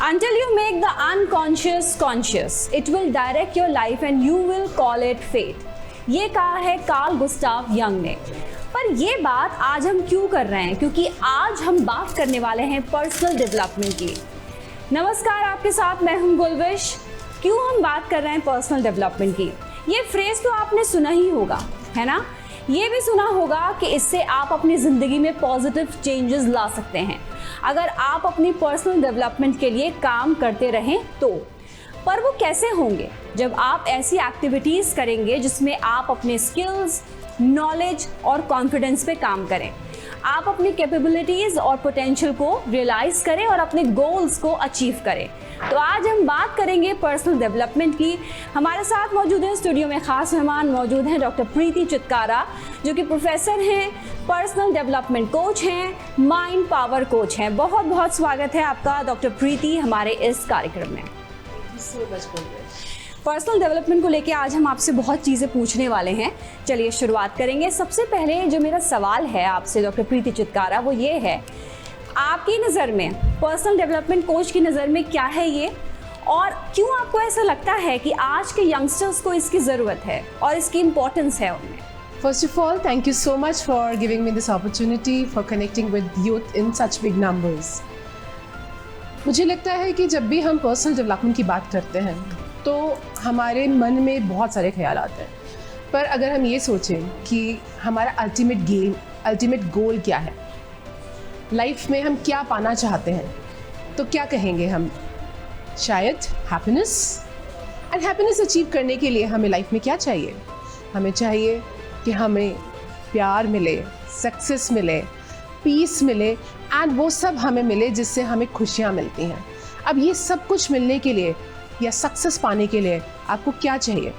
Until you make the unconscious conscious, it will direct your life and you will call it fate. ये कहा है Karl Gustav young ने। पर ये बात आज हम क्यों कर रहे हैं? क्योंकि आज हम बात करने वाले हैं पर्सनल डेवलपमेंट की। नमस्कार, आपके साथ मैं हूं गुलविश। क्यों हम बात कर रहे हैं पर्सनल डेवलपमेंट की? ये फ्रेज तो आपने सुना ही होगा, है ना? ये भी सुना होगा कि इससे आप अपनी ज़िंदगी में पॉजिटिव चेंजेस ला सकते हैं अगर आप अपनी पर्सनल डेवलपमेंट के लिए काम करते रहें तो। पर वो कैसे होंगे? जब आप ऐसी एक्टिविटीज़ करेंगे जिसमें आप अपने स्किल्स, नॉलेज और कॉन्फिडेंस पे काम करें, आप अपनी कैपेबिलिटीज़ और पोटेंशियल को रियलाइज़ करें और अपने गोल्स को अचीव करें। तो आज हम बात करेंगे पर्सनल डेवलपमेंट की। हमारे साथ मौजूद हैं स्टूडियो में ख़ास मेहमान मौजूद हैं डॉक्टर प्रीति चित्कारा, जो कि प्रोफेसर हैं, पर्सनल डेवलपमेंट कोच हैं, माइंड पावर कोच हैं। बहुत बहुत स्वागत है आपका डॉक्टर प्रीति हमारे इस कार्यक्रम में। पर्सनल डेवलपमेंट को लेके आज हम आपसे बहुत चीज़ें पूछने वाले हैं। चलिए शुरुआत करेंगे। सबसे पहले जो मेरा सवाल है आपसे डॉक्टर प्रीति चित्कारा, वो ये है, आपकी नज़र में पर्सनल डेवलपमेंट कोच की नज़र में क्या है ये, और क्यों आपको ऐसा लगता है कि आज के यंगस्टर्स को इसकी ज़रूरत है और इसकी इम्पोर्टेंस है उनमें? First of all, thank you so much for giving me this opportunity for connecting with youth in such big numbers. मुझे लगता है कि जब भी हम पर्सनल डेवलपमेंट की बात करते हैं तो हमारे मन में बहुत सारे ख्याल आते हैं, पर अगर हम ये सोचें कि हमारा अल्टीमेट गोल क्या है, लाइफ में हम क्या पाना चाहते हैं, तो क्या कहेंगे हम? शायद हैप्पीनेस। एंड हैप्पीनेस अचीव करने के लिए हमें लाइफ में क्या चाहिए? हमें चाहिए कि हमें प्यार मिले, सक्सेस मिले, पीस मिले, एंड वो सब हमें मिले जिससे हमें खुशियाँ मिलती हैं। अब ये सब कुछ मिलने के लिए या सक्सेस पाने के लिए आपको क्या चाहिए?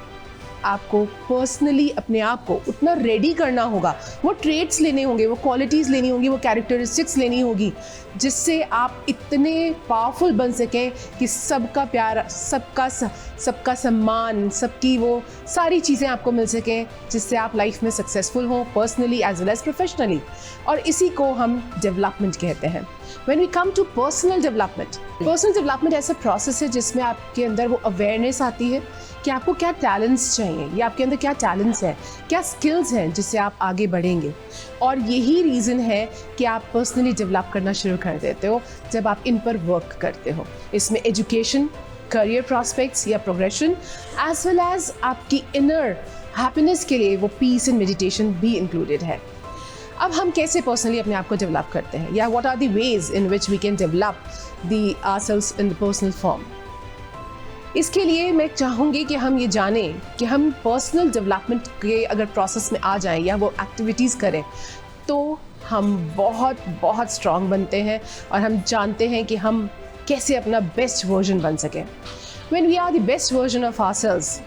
आपको पर्सनली अपने आप को उतना रेडी करना होगा, वो ट्रेट्स लेने होंगे, वो क्वालिटीज़ लेनी होंगी, वो कैरेक्टरिस्टिक्स लेनी होगी, जिससे आप इतने पावरफुल बन सकें कि सबका प्यार, सबका सम्मान, सबकी वो सारी चीज़ें आपको मिल सकें, जिससे आप लाइफ में सक्सेसफुल हों, personally as well as professionally. और इसी को हम डेवलपमेंट कहते हैं। When we come to personal development ऐसा प्रोसेस है जिसमें आपके अंदर वो अवेयरनेस आती है कि आपको क्या टैलेंट्स चाहिए, या आपके अंदर क्या टैलेंट्स हैं, क्या स्किल्स हैं जिससे आप आगे बढ़ेंगे। और यही रीज़न है कि आप पर्सनली डेवलप करना शुरू कर देते हो जब आप इन पर वर्क करते हो। इसमें एजुकेशन, करियर प्रॉस्पेक्ट्स या प्रोग्रेशन, एज वेल एज आपकी इनर हैप्पीनेस के लिए वो पीस एंड मेडिटेशन भी इंक्लूडेड है। अब हम कैसे पर्सनली अपने आप को डेवलप करते हैं, या what are the ways in which we can develop ourselves in the personal form? इसके लिए मैं चाहूँगी कि हम ये जानें कि हम पर्सनल डेवलपमेंट के अगर प्रोसेस में आ जाएं या वो एक्टिविटीज़ करें तो हम बहुत बहुत स्ट्रॉन्ग बनते हैं और हम जानते हैं कि हम कैसे अपना बेस्ट वर्जन बन सकें। When we are the best version of ourselves,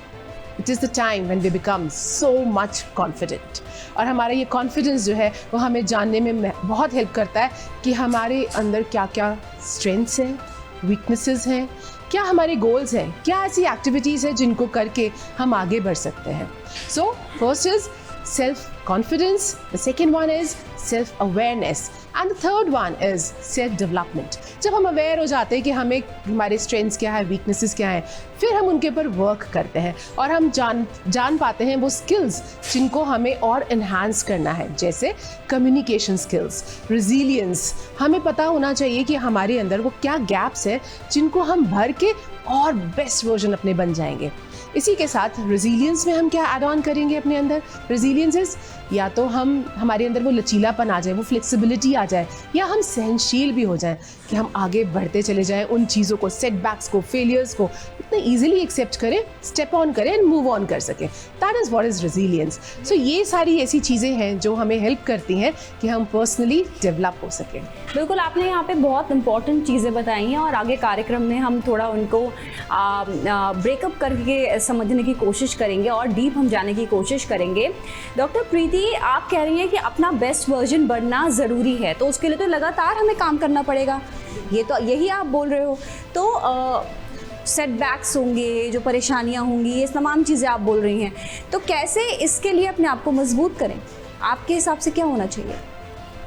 it is the time when we become so much confident. और हमारा ये कॉन्फिडेंस जो है वो हमें जानने में बहुत हेल्प करता है कि हमारे अंदर क्या क्या स्ट्रेंथ्स हैं, वीकनेसेस हैं, क्या हमारे गोल्स हैं, क्या ऐसी एक्टिविटीज़ हैं जिनको करके हम आगे बढ़ सकते हैं। So first is self confidence, the second one is self awareness, and the third one is self development. जब हम अवेयर हो जाते हैं कि हमें हमारे स्ट्रेंथ्स क्या है, वीकनेसेस क्या हैं, फिर हम उनके ऊपर वर्क करते हैं और हम जान पाते हैं वो स्किल्स जिनको हमें और इन्हांस करना है, जैसे कम्युनिकेशन स्किल्स, रिजिलियंस। हमें पता होना चाहिए कि हमारे अंदर वो क्या गैप्स है जिनको हम भर के और बेस्ट वर्जन अपने बन जाएंगे। इसी के साथ रेजिलियंस में हम क्या ऐड ऑन करेंगे अपने अंदर? रेजिलियंस इज या तो हमारे अंदर वो लचीलापन आ जाए, वो फ्लेक्सिबिलिटी आ जाए, या हम सहनशील भी हो जाएं कि हम आगे बढ़ते चले जाएं, उन चीज़ों को, सेटबैक्स को, फेलियर्स को इतने ईजिली एक्सेप्ट करें, स्टेप ऑन करें एंड मूव ऑन कर सकें। That is what is resilience. So ये सारी ऐसी चीज़ें हैं जो हमें हेल्प करती हैं कि हम पर्सनली डेवलप हो सकें। बिल्कुल, आपने यहाँ पे बहुत इंपॉर्टेंट चीज़ें बताई हैं और आगे कार्यक्रम में हम थोड़ा उनको ब्रेकअप करके समझने की कोशिश करेंगे और डीप हम जाने की कोशिश करेंगे। डॉक्टर प्रीति, आप कह रही हैं कि अपना बेस्ट वर्जन बनना ज़रूरी है, तो उसके लिए तो लगातार हमें काम करना पड़ेगा, ये तो यही आप बोल रहे हो। तो सेटबैक्स होंगे, जो परेशानियां होंगी, ये तमाम चीज़ें आप बोल रही हैं, तो कैसे इसके लिए अपने आप को मजबूत करें? आपके हिसाब से क्या होना चाहिए?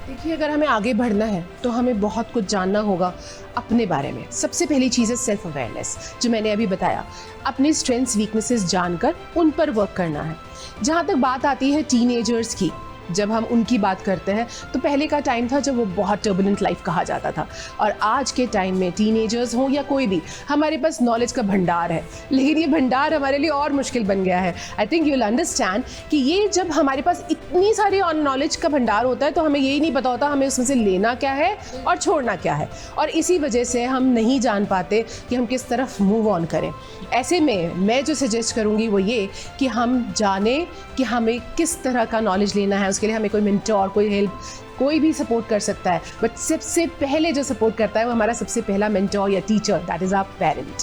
देखिए, अगर हमें आगे बढ़ना है तो हमें बहुत कुछ जानना होगा अपने बारे में। सबसे पहली चीज़ है सेल्फ अवेयरनेस, जो मैंने अभी बताया। अपने स्ट्रेंथ्स वीकनेसेस जानकर उन पर वर्क करना है। जहाँ तक बात आती है टीनेजर्स की, जब हम उनकी बात करते हैं तो पहले का टाइम था जब वो बहुत टर्बुलेंट लाइफ कहा जाता था, और आज के टाइम में टीनेजर्स हो या कोई भी, हमारे पास नॉलेज का भंडार है, लेकिन ये भंडार हमारे लिए और मुश्किल बन गया है। I think you will understand कि ये जब हमारे पास इतनी सारी नॉलेज का भंडार होता है तो हमें यही नहीं पता होता हमें उसमें से लेना क्या है और छोड़ना क्या है, और इसी वजह से हम नहीं जान पाते कि हम किस तरफ मूव ऑन करें। ऐसे में मैं जो सजेस्ट करूँगी वो ये कि हम जाने कि हमें किस तरह का नॉलेज लेना है। उसके लिए हमें कोई मेंटोर, कोई हेल्प, कोई भी सपोर्ट कर सकता है, बट सबसे पहले जो सपोर्ट करता है वो हमारा सबसे पहला मेंटोर या teacher, that is our parent,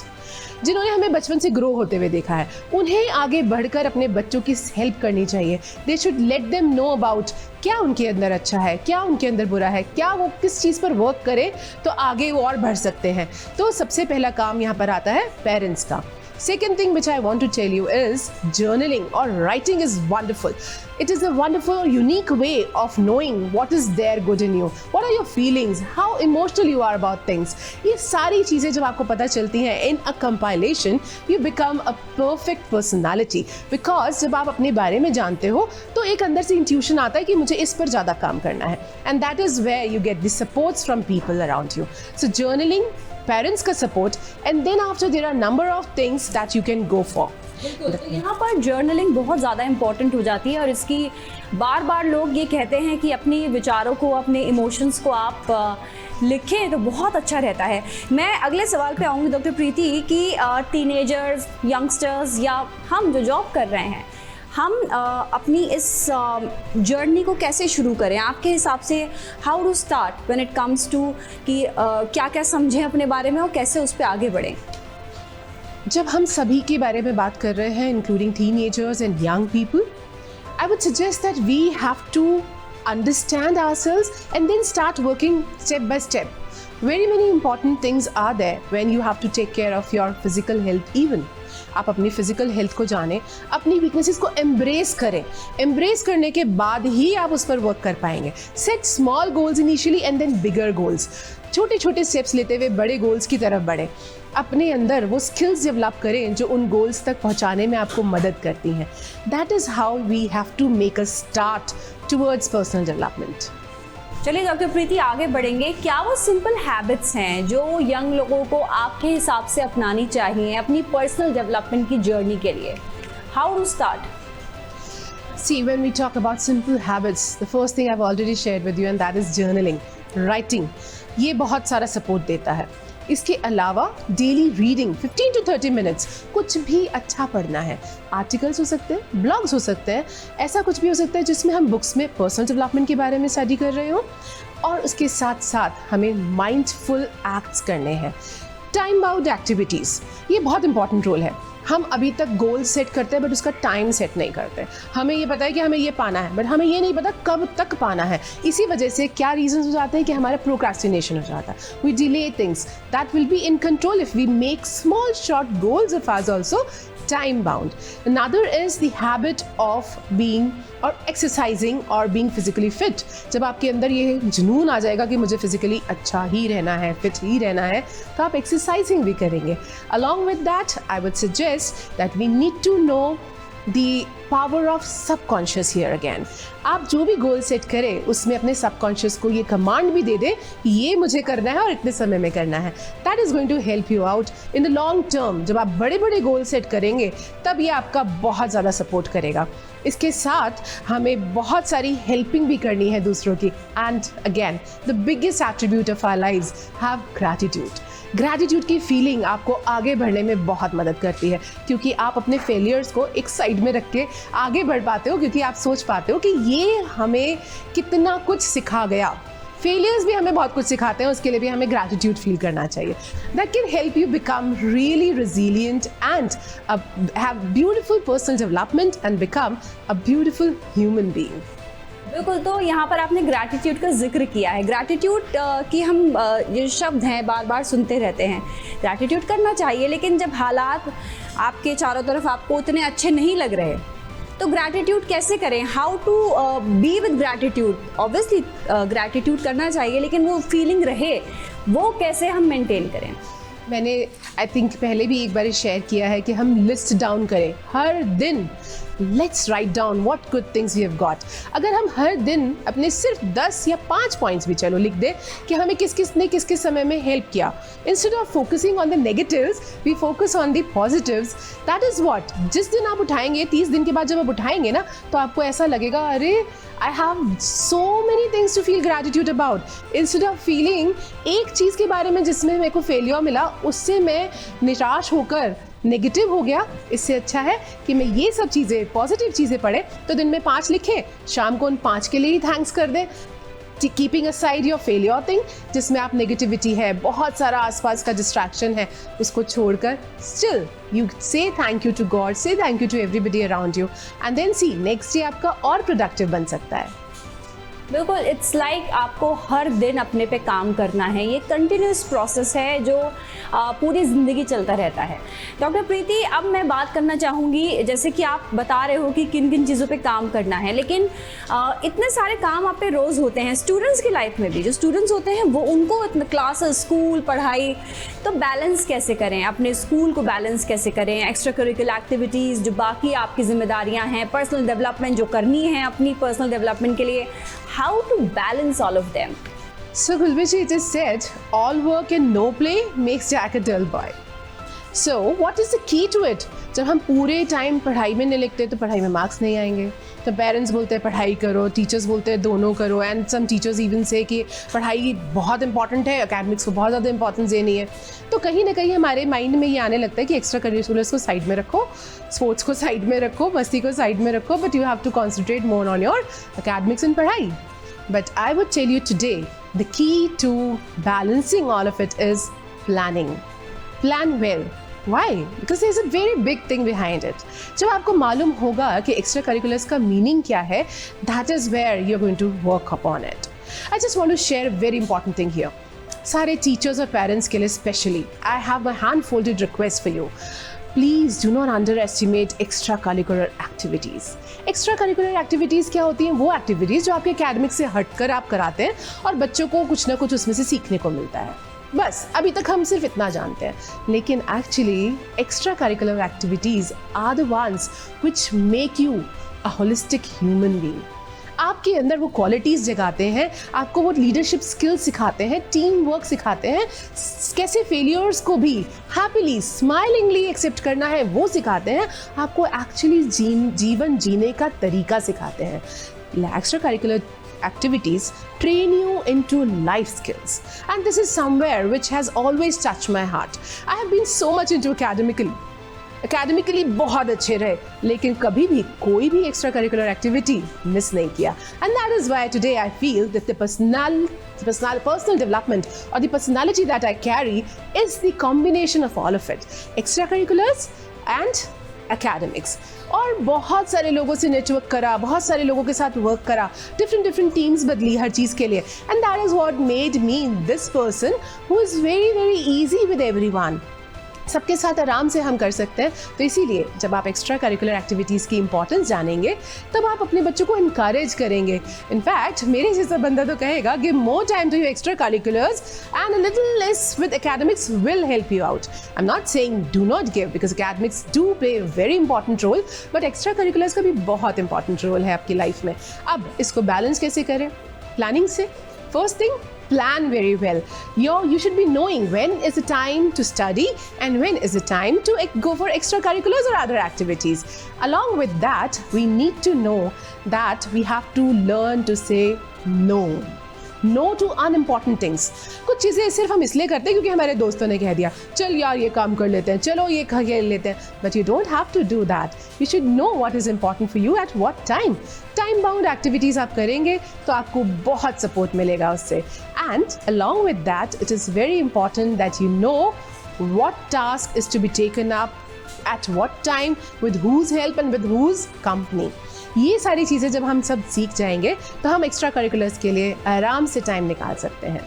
जिन्होंने हमें बचपन से ग्रो होते हुए देखा है। उन्हें आगे बढ़कर अपने बच्चों की हेल्प करनी चाहिए। They should let them know about क्या उनके अंदर अच्छा है, क्या उनके अंदर बुरा है, क्या वो किस चीज़ पर वर्क करें तो आगे वो और बढ़ सकते हैं। तो सबसे पहला काम यहाँ पर आता है पेरेंट्स का। Second thing which I want to tell you is journaling or writing is wonderful. It is a wonderful, unique way of knowing what is there good in you. What are your feelings? How emotional you are about things. ये सारी चीज़ें जब आपको पता चलती हैं in a compilation, you become a perfect personality. Because जब आप अपने बारे में जानते हो तो एक अंदर से intuition आता है कि मुझे इस पर ज़्यादा काम करना है. And that is where you get the supports from people around you. So journaling, parents का support, and then after there are number of things that you can go for. तो यहाँ पर जर्नलिंग बहुत ज़्यादा इम्पॉर्टेंट हो जाती है, और इसकी बार बार लोग ये कहते हैं कि अपने विचारों को, अपने इमोशंस को आप लिखें तो बहुत अच्छा रहता है। मैं अगले सवाल पे आऊँगी डॉक्टर प्रीति कि टीनेजर्स, यंगस्टर्स या हम जो जॉब कर रहे हैं, हम अपनी इस जर्नी को कैसे शुरू करें आपके हिसाब से? How to start when it comes to कि क्या क्या समझें अपने बारे में और कैसे उस पर आगे बढ़ें? जब हम सभी के बारे में बात कर रहे हैं, including teenagers and young people, I would suggest that we have to understand ourselves and then start working step by step. Very many important things are there when you have to take care of your physical health even. आप अपनी physical health को जानें, अपनी weaknesses को embrace करें। Embrace करने के बाद ही आप उस पर वर्क कर पाएंगे। Set small goals initially and then bigger goals. छोटे छोटे स्टेप्स लेते हुए बड़े गोल्स की तरफ बढ़ें। अपने अंदर वो स्किल्स डेवलप करें जो उन गोल्स तक पहुंचाने में आपको मदद करती हैं। That is how we have to make a start towards personal development. चलिए डॉक्टर प्रीति, आगे बढ़ेंगे। क्या वो सिंपल हैबिट्स हैं जो यंग लोगों को आपके हिसाब से अपनानी चाहिए अपनी पर्सनल डेवलपमेंट की जर्नी के लिए? How to start? See, when we talk about simple habits, the first thing I've already shared with you, and that is journaling, writing. ये बहुत सारा सपोर्ट देता है। इसके अलावा डेली रीडिंग 15 to 30 मिनट्स, कुछ भी अच्छा पढ़ना है। आर्टिकल्स हो सकते हैं, ब्लॉग्स हो सकते हैं, ऐसा कुछ भी हो सकता है जिसमें हम बुक्स में पर्सनल डेवलपमेंट के बारे में स्टडी कर रहे हो, और उसके साथ साथ हमें माइंडफुल एक्ट्स करने हैं। टाइम बाउंड एक्टिविटीज़, ये बहुत इंपॉर्टेंट रोल है। हम अभी तक गोल सेट करते हैं बट उसका टाइम सेट नहीं करते। हमें ये पता है कि हमें ये पाना है, बट हमें ये नहीं पता कब तक पाना है। इसी वजह से क्या रीजंस हो जाते हैं कि हमारा प्रोक्रास्टिनेशन हो जाता है। We delay things that will be in control if we make small short goals of ours also time bound. Another is the habit of being or exercising or being physically fit. जब आपके अंदर ये जुनून आ जाएगा कि मुझे physically अच्छा ही रहना है, फिट ही रहना है, तो आप एक्सरसाइजिंग भी करेंगे। Along with that, I would suggest that we need to know the power of subconscious here again. आप जो भी गोल सेट करें उसमें अपने सबकॉन्शियस को ये कमांड भी दे दें कि ये मुझे करना है और इतने समय में करना है। That is going to help you out in the long term. जब आप बड़े बड़े गोल सेट करेंगे तब ये आपका बहुत ज़्यादा सपोर्ट करेगा। इसके साथ हमें बहुत सारी हेल्पिंग भी करनी है दूसरों की। And again the biggest attribute of our lives, have gratitude. Gratitude की फीलिंग आपको आगे बढ़ने में बहुत मदद करती है, क्योंकि आप अपने फेलियर्स को एक साइड में रख के आगे बढ़ पाते हो, क्योंकि आप सोच पाते हो कि ये हमें कितना कुछ सिखा गया। फेलियर्स भी हमें बहुत कुछ सिखाते हैं, उसके लिए भी हमें ग्रैटिट्यूड फील करना चाहिए। That can help you become really resilient and have beautiful personal development and become a beautiful human being. बिल्कुल, तो यहाँ पर आपने ग्रैटिट्यूड का जिक्र किया है। ग्रैटिट्यूड की हम ये शब्द हैं बार बार सुनते रहते हैं। ग्रैटिट्यूड करना चाहिए, लेकिन जब हालात आपके चारों तरफ आपको उतने अच्छे नहीं लग रहे तो ग्रैटिट्यूड कैसे करें, how to be with gratitude? Obviously gratitude करना चाहिए, लेकिन वो फीलिंग रहे, वो कैसे हम मेंटेन करें? मैंने आई थिंक पहले भी एक बार शेयर किया है कि हम लिस्ट डाउन करें हर दिन। Let's write down what good things we have got. अगर हम हर दिन अपने सिर्फ 10 या 5 पॉइंट्स भी चलो लिख दें कि हमें किस किस ने किस किस समय में हेल्प किया, instead of focusing on the negatives we focus on the positives. That is what, जिस दिन आप उठाएंगे, 30 दिन के बाद जब आप उठाएंगे ना, तो आपको ऐसा लगेगा अरे I have so many things to feel gratitude about. Instead of feeling एक चीज़ के बारे में जिसमें मेरे को फेलियर मिला, उससे मैं निराश होकर नेगेटिव हो गया, इससे अच्छा है कि मैं ये सब चीज़ें, पॉजिटिव चीज़ें पढ़े, तो दिन में 5 लिखे, शाम को उन 5 के लिए ही थैंक्स कर दें। Keeping aside your failure thing, जिसमें आप नेगेटिविटी है, बहुत सारा आसपास का डिस्ट्रैक्शन है, उसको छोड़कर still you say thank you to God, say thank you to everybody around you, and then see next day आपका और प्रोडक्टिव बन सकता है। बिल्कुल, इट्स लाइक आपको हर दिन अपने पे काम करना है। ये कंटिन्यूस प्रोसेस है जो पूरी ज़िंदगी चलता रहता है। डॉक्टर प्रीति, अब मैं बात करना चाहूँगी, जैसे कि आप बता रहे हो कि किन किन चीज़ों पे काम करना है, लेकिन इतने सारे काम आप पे रोज़ होते हैं, स्टूडेंट्स की लाइफ में भी। जो स्टूडेंट्स होते हैं वो, उनको इतने क्लासेस, स्कूल, पढ़ाई, तो बैलेंस कैसे करें, अपने स्कूल को बैलेंस कैसे करें, एक्स्ट्रा करिकुलर एक्टिविटीज़, जो बाकी आपकी जिम्मेदारियाँ हैं, पर्सनल डेवलपमेंट जो करनी है अपनी पर्सनल डेवलपमेंट के लिए, how to balance all of them? So Gulbiji, it is said, all work and no play makes Jack a dull boy. So what is the key to it? जब हम पूरे time पढ़ाई में नहीं लिखते तो पढ़ाई में मार्क्स नहीं आएंगे। तो पेरेंट्स बोलते हैं पढ़ाई करो, टीचर्स बोलते हैं दोनों करो, एंड सम टीचर्स इवन से कि पढ़ाई बहुत इंपॉर्टेंट है, एकेडमिक्स को बहुत ज़्यादा इंपॉर्टेंस देनी है। तो कहीं ना कहीं हमारे माइंड में ये आने लगता है कि एक्स्ट्रा करिकुलर्स को साइड में रखो, स्पोर्ट्स को साइड में रखो, मस्ती को साइड में रखो, but you have to concentrate more on your academics and पढ़ाई। But I would tell you today, the key to balancing all of it is planning. Plan well. Why? Because there's a very big thing behind it. जब आपको मालूम होगा कि extra curriculars का meaning क्या है, that is where you're going to work upon it. I just want to share a very important thing here. सारे teachers और parents के लिए specially, I have a hand-folded request for you. Please do not underestimate extracurricular activities. Extracurricular activities क्या होती हैं? वो activities जो आपके academic से हटकर आप कराते हैं और बच्चों को कुछ ना कुछ उसमें से सीखने को मिलता है। बस अभी तक हम सिर्फ इतना जानते हैं, लेकिन actually extracurricular activities are the ones which make you a holistic human being. आपके अंदर वो क्वालिटीज़ जगाते हैं, आपको वो लीडरशिप स्किल्स सिखाते हैं, टीम वर्क सिखाते हैं, कैसे फेलियर्स को भी हैप्पीली स्माइलिंगली एक्सेप्ट करना है वो सिखाते हैं, आपको एक्चुअली जीवन जीने का तरीका सिखाते हैं। Extra curricular activities train you into life skills, and this is somewhere which has always touched my heart. I have been so much into academically बहुत अच्छे रहे, लेकिन कभी भी कोई भी एक्स्ट्रा करिकुलर एक्टिविटी मिस नहीं किया, and that is why today I feel that the personal development or the personality that I carry is the combination of all of it, extracurriculars and academics. और बहुत सारे लोगों से network करा, बहुत सारे लोगों के साथ वर्क करा, डिफरेंट टीम्स बदली हर चीज़ के लिए, and that is what made me this person who is very easy with everyone. सबके साथ आराम से हम कर सकते हैं। तो इसीलिए जब आप एक्स्ट्रा करिकुलर एक्टिविटीज़ की इंपॉर्टेंस जानेंगे, तब आप अपने बच्चों को इनकरेज करेंगे। इनफैक्ट मेरे जैसा बंदा तो कहेगा give more time to your extra curriculars and a little less with academics will help you out. I am not saying do not give, because academics do play a very important role, but extra curriculars का भी बहुत important role है आपकी life में। अब इसको balance कैसे करें? प्लानिंग से। First thing, plan very well. You should be knowing when is the time to study and when is the time to go for extracurriculars or other activities. Along with that, we need to know that we have to learn to say no. No to unimportant things. कुछ चीज़ें सिर्फ हम इसलिए करते हैं क्योंकि हमारे दोस्तों ने कह दिया चल यार ये काम कर लेते हैं, चलो ये खेल लेते हैं, but you don't have to do that. You should know what is important for you at what time. Time bound activities आप करेंगे तो आपको बहुत सपोर्ट मिलेगा उससे. And along with that, it is very important that you know what task is to be taken up at what time, with whose help and with whose company. ये सारी चीज़ें जब हम सब सीख जाएंगे तो हम एक्स्ट्रा करिकुलर्स के लिए आराम से टाइम निकाल सकते हैं।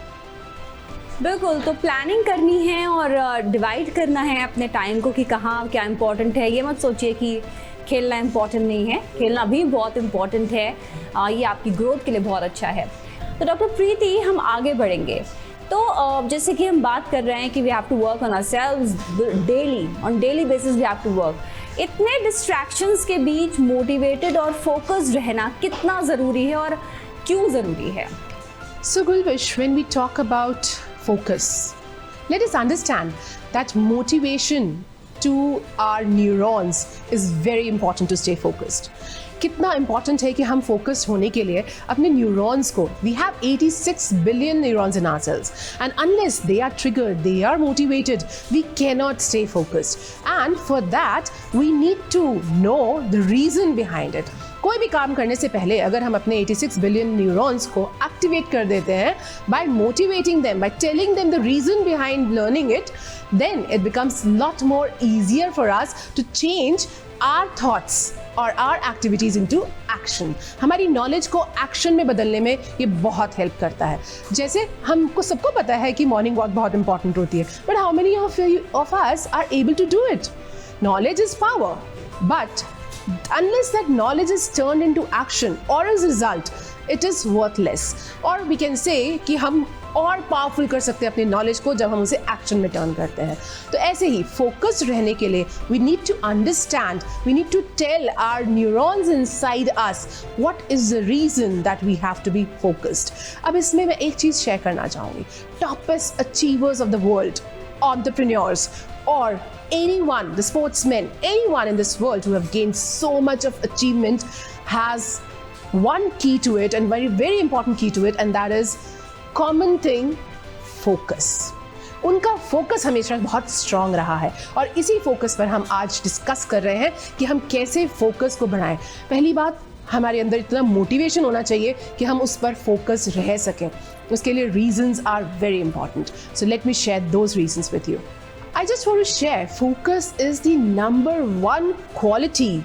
बिल्कुल, तो प्लानिंग करनी है और डिवाइड करना है अपने टाइम को कि कहाँ क्या इंपॉर्टेंट है। ये मत सोचिए कि खेलना इम्पॉर्टेंट नहीं है, खेलना भी बहुत इम्पॉर्टेंट है, ये आपकी ग्रोथ के लिए बहुत अच्छा है। तो डॉक्टर प्रीति, हम आगे बढ़ेंगे। तो जैसे कि हम बात कर रहे हैं कि we have to work on ourselves daily, on daily basis we have to work. इतने डिस्ट्रैक्शंस के बीच मोटिवेटेड और फोकस्ड रहना कितना ज़रूरी है और क्यों ज़रूरी है? So Gulvish, when we talk about focus, let us understand that motivation to our neurons is very important to stay focused. कितना important है कि हम focused होने के लिए अपने neurons को, we have 86 billion neurons in our cells, and unless they are triggered, they are motivated, we cannot stay focused. And for that, we need to know the reason behind it. कोई भी काम करने से पहले अगर हम अपने 86 बिलियन न्यूरॉन्स को एक्टिवेट कर देते हैं by motivating them, by telling them the reason behind learning it, then it becomes lot more easier for us to change our thoughts और आवर एक्टिविटीज इनटू एक्शन। हमारी नॉलेज को action में बदलने में ये बहुत हेल्प करता है। जैसे हमको सबको पता है कि मॉर्निंग वॉक बहुत इंपॉर्टेंट होती है, but how many of us are able to do it? Knowledge is power, but unless that knowledge is turned into action or as a result, it is worthless. Or we can say कि हम और powerful कर सकते हैं अपनी knowledge को जब हम उसे एक्शन में टर्न करते हैं। तो ऐसे ही फोकस्ड रहने के लिए we need to understand, we need to tell our neurons inside us what is the reason that we have to be focused. अब इसमें मैं एक चीज़ शेयर करना चाहूँगी। Toppest achievers of the world, entrepreneurs or anyone, the sportsmen, anyone in this world who have gained so much of achievement has one key to it, and very important key to it, and that is common thing, focus. उनका focus हमेशा बहुत strong रहा है और इसी focus पर हम आज डिस्कस कर रहे हैं कि हम कैसे फोकस को बढ़ाएं। पहली बात, हमारे अंदर इतना मोटिवेशन होना चाहिए कि हम उस पर फोकस रह सकें। उसके लिए reasons are very important, so let me share those reasons with you. I just want to share, focus is the #1 quality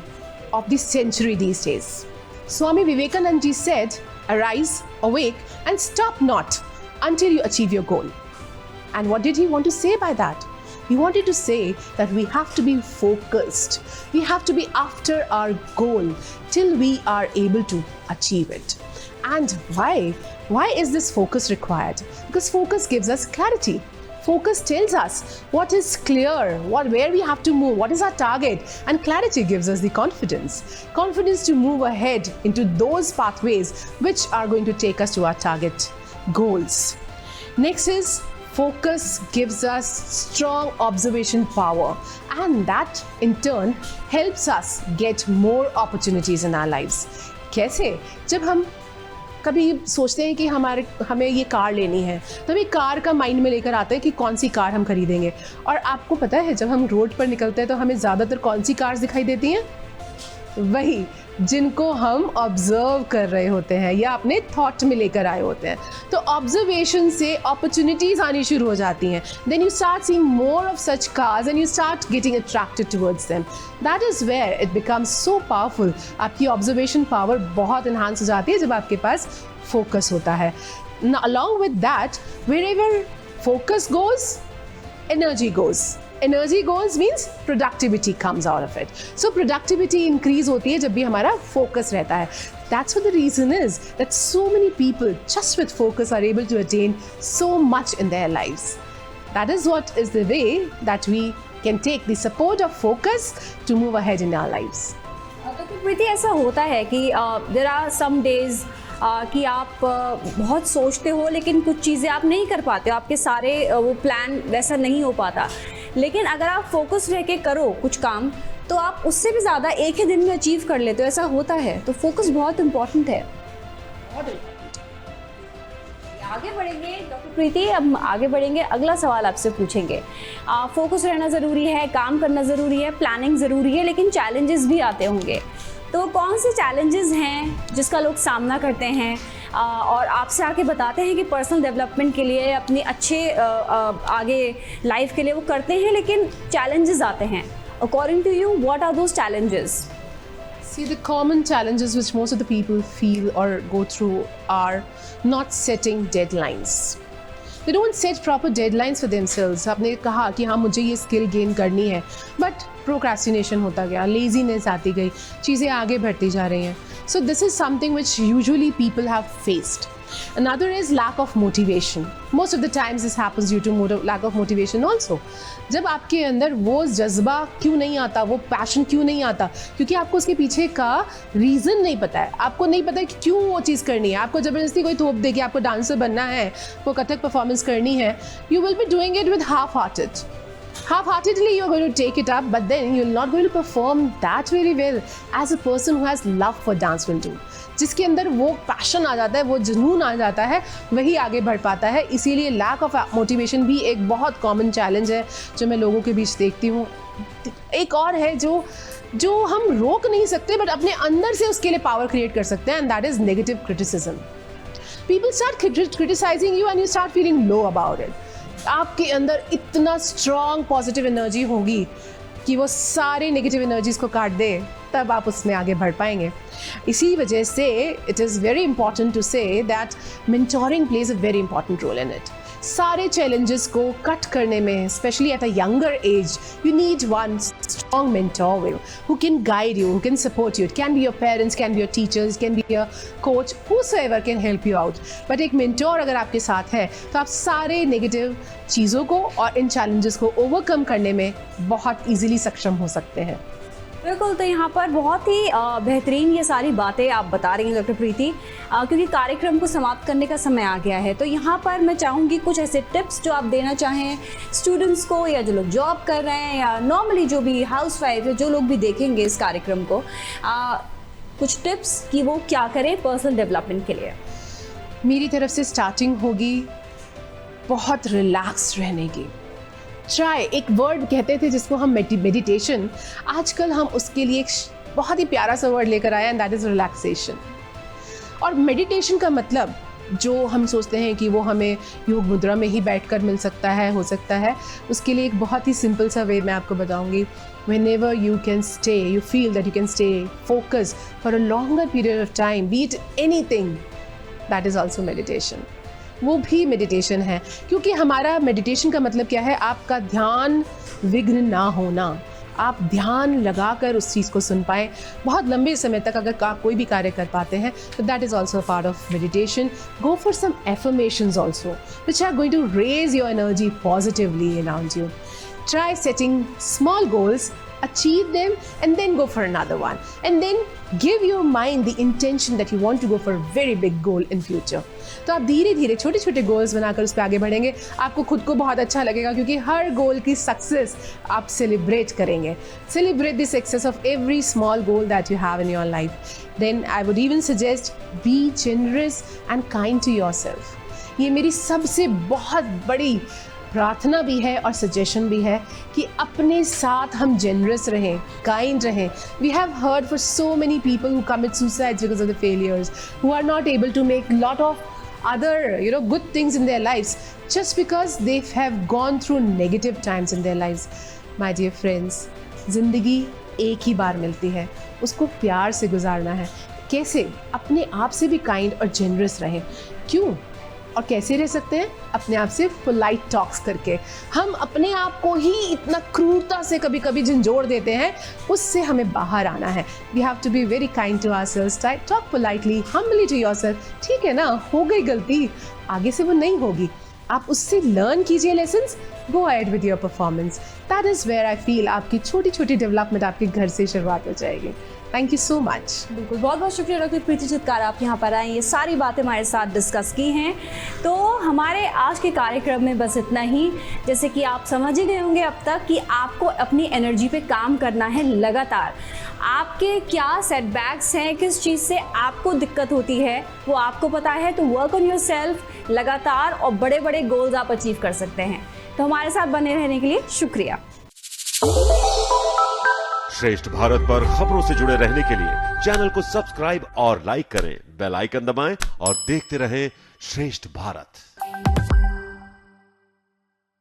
of the century these days. Swami Vivekananda ji said, arise, awake and stop not until you achieve your goal. And what did he want to say by that? He wanted to say that we have to be focused. We have to be after our goal till we are able to achieve it. And why? Why is this focus required? Because focus gives us clarity. Focus tells us what is clear, where we have to move, what is our target, and clarity gives us the confidence. Confidence to move ahead into those pathways which are going to take us to our target goals. Next is focus gives us strong observation power, and that in turn helps us get more opportunities in our lives. कैसे? जब हम कभी सोचते हैं कि हमें ये car लेनी है, तो हमें कार का माइंड में लेकर आते हैं कि कौन सी कार हम खरीदेंगे। और आपको पता है जब हम रोड पर निकलते हैं तो हमें ज़्यादातर कौन सी कार्स दिखाई देती हैं? वही जिनको हम ऑब्जर्व कर रहे होते हैं या अपने थॉट में लेकर आए होते हैं। तो ऑब्जर्वेशन से अपॉर्चुनिटीज़ आनी शुरू हो जाती हैं। Then you start seeing more of such cars and you start getting attracted towards them. That is where it becomes so powerful. आपकी ऑब्जर्वेशन पावर बहुत इन्हांस हो जाती है जब आपके पास फोकस होता है। Along with that, wherever focus goes, energy goes. Energy goes means productivity comes out of it. So productivity increase होती है जब भी हमारा focus रहता है. That's what the reason is that so many people just with focus are able to attain so much in their lives. That is what is the way that we can take the support of focus to move ahead in our lives. तो प्रीति, ऐसा होता है कि there are some days कि आप बहुत सोचते हो लेकिन कुछ चीज़ें आप नहीं कर पाते हो, आपके सारे वो प्लान वैसा नहीं हो पाता। लेकिन अगर आप फोकस रह के करो कुछ काम तो आप उससे भी ज़्यादा एक ही दिन में अचीव कर लेते हो, ऐसा होता है। तो फोकस बहुत इम्पॉर्टेंट है। आगे बढ़ेंगे डॉक्टर प्रीति, अब आगे बढ़ेंगे, अगला सवाल आपसे पूछेंगे। फोकस रहना ज़रूरी है, काम करना ज़रूरी है, प्लानिंग ज़रूरी है, लेकिन चैलेंजेस भी आते होंगे। तो कौन से चैलेंजेस हैं जिसका लोग सामना करते हैं और आपसे आके बताते हैं कि पर्सनल डेवलपमेंट के लिए, अपने अच्छे आगे लाइफ के लिए वो करते हैं, लेकिन चैलेंजेस आते हैं। According to you, what are those challenges? See, the common challenges which most of the people feel or go through are not setting deadlines. They don't set proper deadlines for themselves. आपने कहा कि हाँ मुझे ये skill gain करनी है, but procrastination होता गया, लेजीनेस आती गई, चीज़ें आगे बढ़ती जा रही हैं. So this is something which usually people have faced. Another is lack of motivation. Most of the times this happens due to lack of motivation also. जब आपके अंदर वो जज्बा क्यों नहीं आता, वो पैशन क्यों नहीं आता, क्योंकि आपको उसके पीछे का रीज़न नहीं पता है. आपको नहीं पता है कि क्यों वो चीज़ करनी है. आपको ज़बरदस्ती कोई थोप दे कि आपको डांसर बनना है, वो कथक परफॉर्मेंस करनी है. You will be doing it with half-hearted. Half-heartedly you're going to take it up, but then you're not going to perform that very well as a person who has love for dance will do. जिसके अंदर वो passion आ जाता है, वो जुनून आ जाता है, वही आगे बढ़ पाता है. इसीलिए लैक ऑफ मोटिवेशन भी एक बहुत कॉमन चैलेंज है जो मैं लोगों के बीच देखती हूँ. एक और है जो हम रोक नहीं सकते बट अपने अंदर से उसके लिए पावर क्रिएट कर सकते हैं, and that is negative criticism. People start criticising you and you start feeling low about it. आपके अंदर इतना स्ट्रॉन्ग पॉजिटिव एनर्जी होगी कि वो सारे नेगेटिव एनर्जीज को काट दे, तब आप उसमें आगे बढ़ पाएंगे. इसी वजह से it is very important to say that mentoring plays a very important role in it. सारे चैलेंजेस को कट करने में, specially at a younger age, you need one strong mentor who can guide you, who can support you. It can be your parents, can be your teachers, can be your coach, whosoever can help you out. But एक mentor अगर आपके साथ है तो आप सारे negative चीज़ों को और इन चैलेंजेस को ओवरकम करने में बहुत इजीली सक्षम हो सकते हैं. बिल्कुल. तो यहाँ पर बहुत ही बेहतरीन ये सारी बातें आप बता रही हैं डॉक्टर प्रीति, क्योंकि कार्यक्रम को समाप्त करने का समय आ गया है. तो यहाँ पर मैं चाहूँगी कुछ ऐसे टिप्स जो आप देना चाहें स्टूडेंट्स को, या जो लोग जॉब कर रहे हैं, या नॉर्मली जो भी हाउसवाइफ है, जो लोग भी देखेंगे इस कार्यक्रम को, कुछ टिप्स कि वो क्या करें पर्सनल डेवलपमेंट के लिए. मेरी तरफ से स्टार्टिंग होगी बहुत रिलैक्स रहने की. ट्राई, एक वर्ड कहते थे जिसको हम मेडिटेशन, आजकल हम उसके लिए एक बहुत ही प्यारा सा वर्ड लेकर आए, एंड दैट इज़ रिलैक्सेशन. और मेडिटेशन का मतलब जो हम सोचते हैं कि वो हमें योग मुद्रा में ही बैठकर मिल सकता है, हो सकता है, उसके लिए एक बहुत ही सिंपल सा वे मैं आपको बताऊंगी. Whenever you can stay, you feel that you can stay focused for a longer period of time, be it anything, that is also meditation. वो भी मेडिटेशन है, क्योंकि हमारा मेडिटेशन का मतलब क्या है, आपका ध्यान विघ्न ना होना. आप ध्यान लगाकर उस चीज़ को सुन पाएँ बहुत लंबे समय तक. अगर आप कोई भी कार्य कर पाते हैं तो that is also part of meditation. Go for some affirmations also which are going to raise your energy positively around you. Try setting small goals, achieve them, and then go for another one. And then give your mind the intention that you want to go for a very big goal in future. तो आप धीरे धीरे छोटे छोटे goals बनाकर उस पर आगे बढ़ेंगे. आपको खुद को बहुत अच्छा लगेगा, क्योंकि हर गोल की सक्सेस आप सेलिब्रेट करेंगे. Celebrate the success of every small goal that you have in your life. Then I would even suggest be generous and kind to yourself. ये मेरी सबसे बहुत बड़ी प्रार्थना भी है और सजेशन भी है कि अपने साथ हम जेनरस रहें, काइंड रहें. We have heard for so many people who commit suicides because of the failures, who are not able to make lot of other good things in their lives just because they have gone through negative times in their lives. My dear friends, जिंदगी एक ही बार मिलती है, उसको प्यार से गुजारना है. कैसे? अपने आप से भी काइंड और जेनरस रहें. क्यों और कैसे रह सकते हैं? अपने आप से पोलाइट टॉक्स करके. हम अपने आप को ही इतना क्रूरता से कभी कभी झंझोड़ देते हैं, उससे हमें बाहर आना है. We have to be very kind to ourselves. Talk politely, humbly to yourself. ठीक है ना, हो गई गलती, आगे से वो नहीं होगी. आप उससे लर्न कीजिए lessons, go ahead with your performance. That is where I feel आपकी छोटी छोटी डेवलपमेंट आपके घर से शुरुआत हो जाएगी. Thank you so much. बिल्कुल, बहुत बहुत शुक्रिया डॉक्टर प्रीति चित्कार, आप यहाँ पर आए, ये सारी बातें हमारे साथ डिस्कस की हैं. तो हमारे आज के कार्यक्रम में बस इतना ही. जैसे कि आप समझ ही गए होंगे अब तक कि आपको अपनी एनर्जी पे काम करना है लगातार. आपके क्या सेटबैक्स हैं, किस चीज़ से आपको दिक्कत होती है, वो आपको पता है. तो वर्क ऑन योर सेल्फ लगातार, और बड़े बड़े गोल्स आप अचीव कर सकते हैं. तो हमारे साथ बने रहने के लिए शुक्रिया. श्रेष्ठ भारत पर खबरों से जुड़े रहने के लिए चैनल को सब्सक्राइब और लाइक करें, बेल आइकन दबाएं और देखते रहें श्रेष्ठ भारत.